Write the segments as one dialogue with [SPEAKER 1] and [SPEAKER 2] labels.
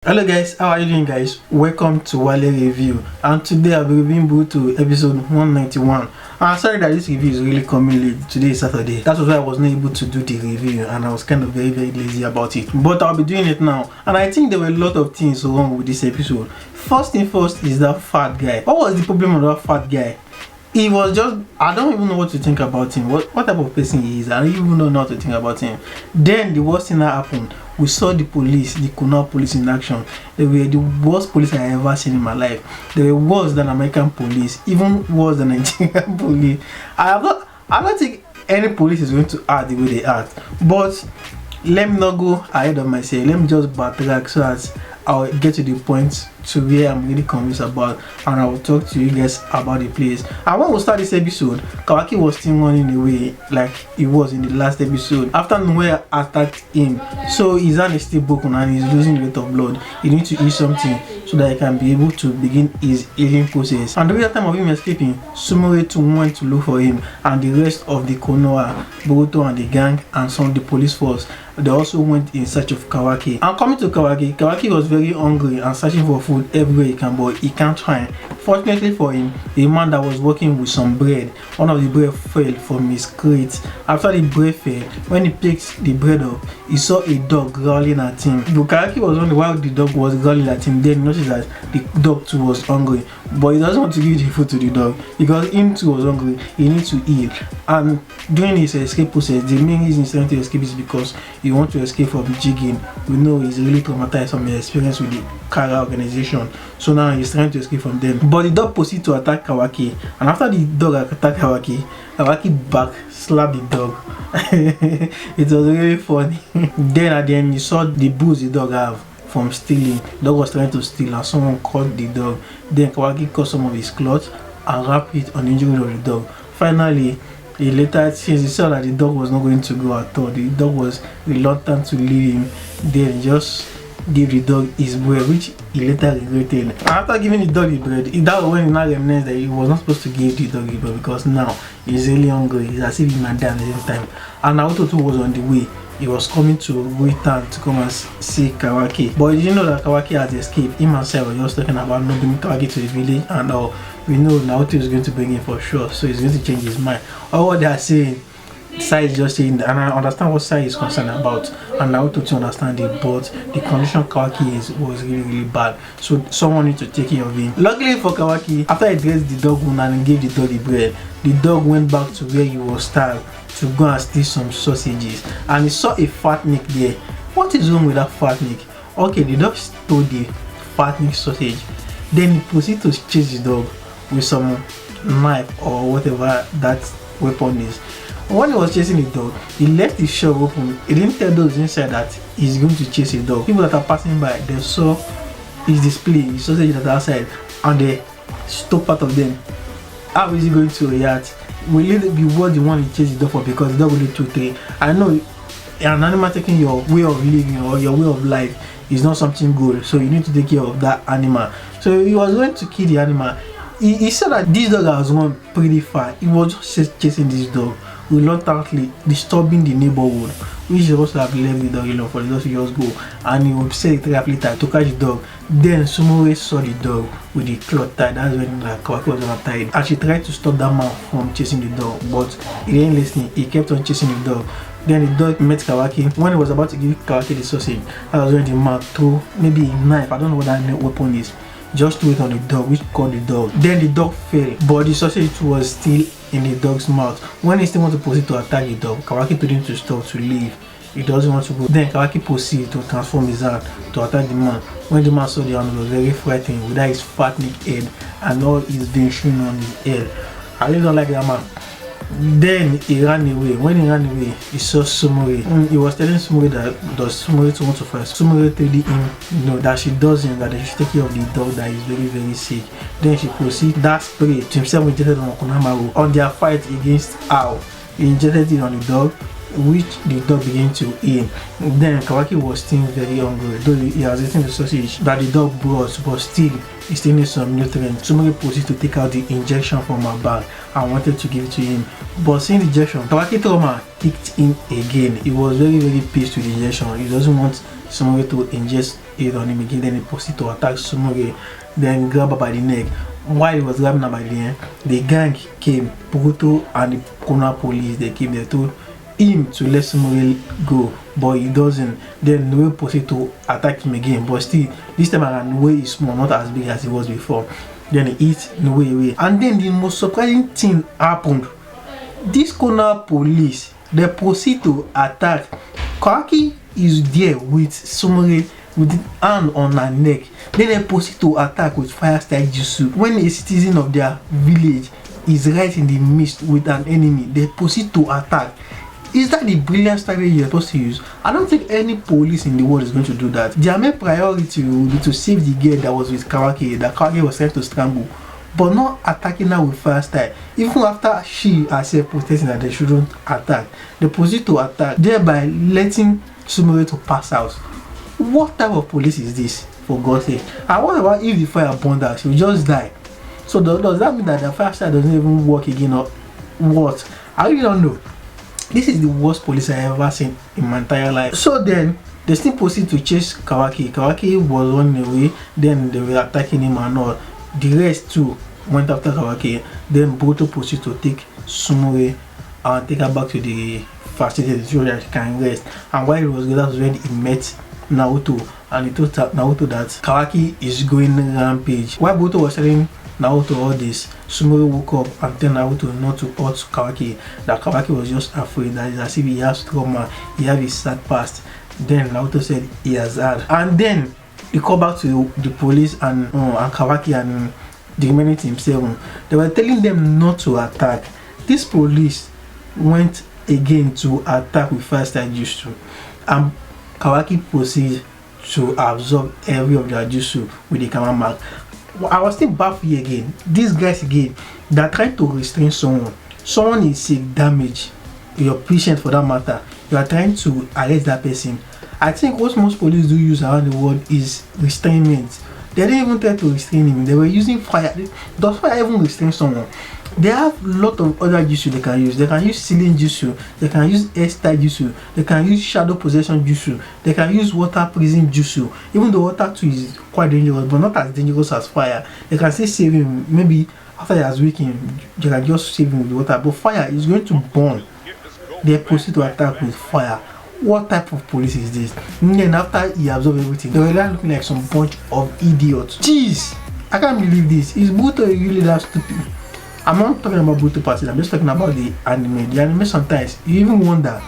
[SPEAKER 1] Hello guys, how are you doing guys? Welcome to Wale Review, and today I'll be reviewing Boruto episode 191. I'm sorry that this review is really coming late. Today is Saturday. That was why I was not able to do the review and I was kind of very lazy about it. But I'll be doing it now, and I think there were a lot of things wrong with this episode. First thing first is that fat guy. What was the problem with that fat guy? He was just, I don't even know what to think about him. What type of person he is. I don't even know how to think about him. Then the worst thing that happened, we saw the police, the Konoha police in action. They were the worst police I ever seen in my life. They were worse than American police, even worse than Nigerian police. I don't think any police is going to act the way they act. But let me not go ahead of myself. Let me just backtrack so that I'll get to the point to where I'm really convinced about, and I will talk to you guys about the place. And when we start this episode, Kawaki was still running away like he was in the last episode after Noe attacked him. So his hand is still broken and he's losing a lot of blood. He needs to eat something so that he can be able to begin his healing process. And during the time of him escaping, Sumire too went to look for him, and the rest of the Konoha, Boruto and the gang and some of the police force, they also went in search of Kawaki. And coming to Kawaki, Kawaki was very hungry and searching for food everywhere he can, but he can't find. Fortunately for him, a man that was working with some bread, one of the bread fell from his crate. After the bread fell, when he picked the bread up, he saw a dog growling at him. The Kawaki was wondering why the dog was growling at him. Then he noticed that the dog too was hungry, but he doesn't want to give the food to the dog because him too was hungry. He needs to eat. And during his escape process, the main reason he's trying to escape is because he wants to escape from jigging. We know he's really traumatized from his experience with the Kara organization, so now he's trying to escape from them. But the dog proceeded to attack Kawaki, and after the dog attacked Kawaki, Kawaki back slapped the dog. It was really funny. Then at the end, you saw the booze the dog have from stealing. The dog was trying to steal and someone caught the dog. Then Kawaki cut some of his clothes and wrapped it on the injury of the dog. Finally, he later, since he saw that the dog was not going to go at all, the dog was reluctant to leave him, then he just gave the dog his bread, which he later regretted. And after giving the dog the bread, that was when he now realized that he was not supposed to give the dog the bread, because now he's really hungry. It's as if he might die at the same time. And Naruto too was on the way. He was coming to return to come and see Kawaki, but he didn't know that Kawaki had escaped. Him and Sai were just talking about not bringing Kawaki to the village, and we know Naruto is going to bring him for sure, so he's going to change his mind. All what they are saying, Sai is just saying that, and I understand what Sai is concerned about, and Naruto to understand it, but the condition Kawaki is was really bad, so someone needs to take care of him. Luckily for Kawaki, after he dressed the dog wound and gave the dog the bread, the dog went back to where he was starved to go and steal some sausages, and he saw a fat Nick there. What is wrong with that fat Nick? Okay, the dog stole the fat Nick sausage. Then he proceeded to chase the dog with some knife or whatever that weapon is. When he was chasing the dog, he left his shop open. He didn't tell those inside that he's going to chase a dog. People that are passing by, they saw his display, his sausage that are outside, and they stopped part of them. How is he going to react? Will it be what you want to chase the dog for? Because the dog will do 2-3. I know an animal taking your way of living or your way of life is not something good, so you need to take care of that animal. So he was going to kill the animal. He said that this dog has gone pretty far. He was just chasing this dog reluctantly, disturbing the neighborhood, which is supposed to have left the dog alone for the dog to just go, and he would say 3 hours later to catch the dog. Then Sumire saw the dog with the cloth tied. That's when Kawaki was gonna tie it, and she tried to stop that man from chasing the dog, but he didn't listen. He kept on chasing the dog. Then the dog met Kawaki. When he was about to give Kawaki the sausage, that was when the man threw maybe a knife, I don't know what that weapon is, just threw it on the dog, which caught the dog. Then the dog fell, but the sausage was still in the dog's mouth. When he still wanted to proceed to attack the dog, Kawaki told him to stop, to leave. He doesn't want to go. Then Kawaki proceeded to transform his hand to attack the man. When the man saw the hand, he was very frightened with that his fat Nick head and all his veins showing on his head. I really don't like that man. Then he ran away. When he ran away, he saw Sumire. He was telling Sumire that does Sumire to want to fight. Sumire told him that she doesn't, that they should take care of the dog that is very sick. Then she proceeded that spray to himself injected on Konoha on their fight against Ao. He injected it on the dog, which the dog began to eat. Then Kawaki was still very hungry, though he has eaten the sausage that the dog brought, but still he still needs some nutrients. Sumire proceeded to take out the injection from her bag and wanted to give it to him, but seeing the injection, Kawaki trauma kicked in again. He was very pissed with the injection. He doesn't want Sumore to ingest it on him again. Then he proceeded to attack Sumore, then grab her by the neck. While he was grabbing her by the neck, the gang came, Boruto and the Konoha police. They came. They told him to let Sumore go, but he doesn't. Then Noe proceeded to attack him again, but still this time around Noe is small, not as big as he was before. Then he hit Noe away, and then the most surprising thing happened. This Konoha police, they proceed to attack. Kawaki is there with Sumore with the hand on her neck. Then they proceed to attack with fire style jutsu. When a citizen of their village is right in the midst with an enemy, they proceed to attack. Is that the brilliant strategy you're supposed to use? I don't think any police in the world is going to do that. Their main priority will be to save the girl that was with Kawaki, that Kawaki was trying to strangle, but not attacking her with fire style. Even after she herself protesting that they shouldn't attack, they proceed to attack, thereby letting Sumore to pass out. What type of police is this, for God's sake? And what about if the fire burned her? She will just die. So does that mean that the fire style doesn't even work again, or what? I really don't know. This is the worst police I ever seen in my entire life. So then they still proceed to chase Kawaki. Kawaki was running away, then they were attacking him and all. The rest too went after Kawaki. Then Boruto proceeded to take Sumore and take her back to the facility so that she can rest. And while he was there, that was when he met Naruto, and he told Naruto that Kawaki is going rampage. While Boruto was telling Naruto all this, Sumore woke up and told Naruto not to hurt Kawaki, that Kawaki was just afraid, that it's as if he has trauma, he has his sad past. Then Naruto said he has had. And then he called back to the police and Kawaki and the remaining team 7. They were telling them not to attack. This police went again to attack with fire style jutsu, and Kawaki proceeded to absorb every of their jutsu with the Kama mark. I was still baffled again. These guys again, they're trying to restrain someone. Someone is sick, damaged, your patient for that matter. You are trying to arrest that person. I think what most police do use around the world is restrainment. They didn't even try to restrain him. They were using fire. Does fire even restrain someone? They have a lot of other jutsu they can use. They can use ceiling jutsu, they can use airstyle jutsu, they can use shadow possession jutsu, they can use water prison jutsu. Even though water too is quite dangerous, but not as dangerous as fire. They can still save him. Maybe after he has weakened, they can just save him with water. But fire is going to burn. They proceed to attack with fire. What type of police is this? And then after he absorbed everything, they were looking like some bunch of idiots. Jeez, I can't believe this. Is Boruto really that stupid? I'm not talking about Boruto parties, I'm just talking about the anime. The anime sometimes, you even wonder,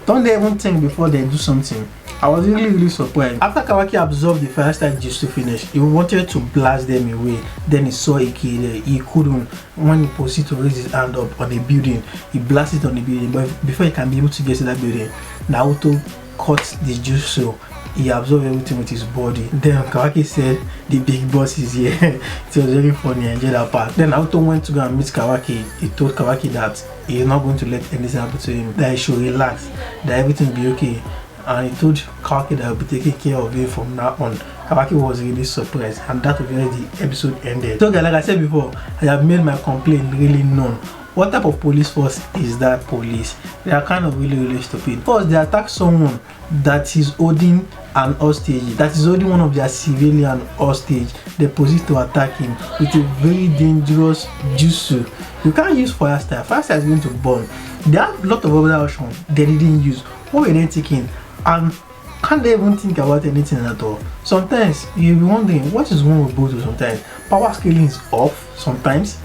[SPEAKER 1] don't they even think before they do something? I was really surprised. After Kawaki absorbed the fire style jutsu finish, he wanted to blast them away. Then he saw Iki there. He couldn't. When he proceeded to raise his hand up on a building, he blasted on the building. But before he can be able to get to that building, Naruto cut the jutsu. He absorbed everything with his body. Then Kawaki said the big boss is here. It was very funny. I enjoyed that part. Then Naruto went to go and meet Kawaki. He told Kawaki that he is not going to let anything happen to him, that he should relax, that everything will be okay. And he told Kawaki that he'll be taking care of him from now on. Kawaki was really surprised, and that was where the episode ended. So guys, like I said before, I have made my complaint really known. What type of police force is that police? They are kind of really stupid. First, they attack someone that is holding an hostage, that is holding one of their civilian hostage. They proceed to attack him with a very dangerous jutsu. You can't use fire style. Fire style is going to burn. They have a lot of other options they didn't use. What were they taking? And can't they even think about anything at all? Sometimes you'll be wondering what is wrong with Boruto. Sometimes power scaling is off. Sometimes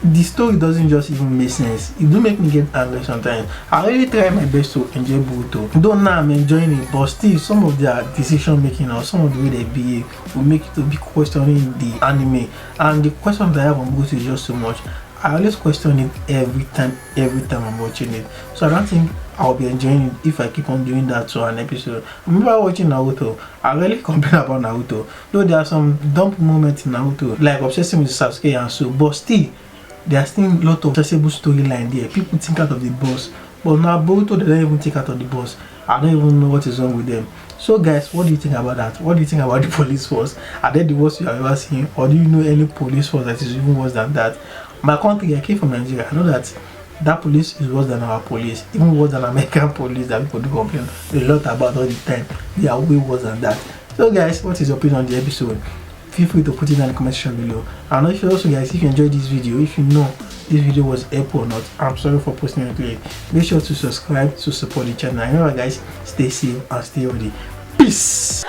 [SPEAKER 1] the story doesn't just even make sense. It do make me get angry sometimes. I really try my best to enjoy Boruto. Though now I'm enjoying it, but still some of their decision making or some of the way they behave will make it to be questioning the anime. And the questions that I have on Boruto is just so much. I always question it every time I'm watching it. So I don't think I'll be enjoying it if I keep on doing that to an episode. I remember watching Naruto. I really complain about Naruto. Though there are some dumb moments in Naruto, like obsessing with Sasuke and so, but still there are still a lot of accessible storyline there. People think out of the box. But now Boruto, they don't even think out of the box. I don't even know what is wrong with them. So guys, what do you think about that? What do you think about the police force? Are they the worst you have ever seen? Or do you know any police force that is even worse than that? My country, I came from Nigeria. I know that that police is worse than our police, even worse than American police that people do complain a lot about all the time. They are way worse than that. So guys, what is your opinion on the episode? Feel free to put it in the comment section below. And if you also guys, if you enjoyed this video, if you know this video was helpful or not, I'm sorry for posting it today. Make sure to subscribe to support the channel. Remember guys, stay safe and stay healthy. Peace.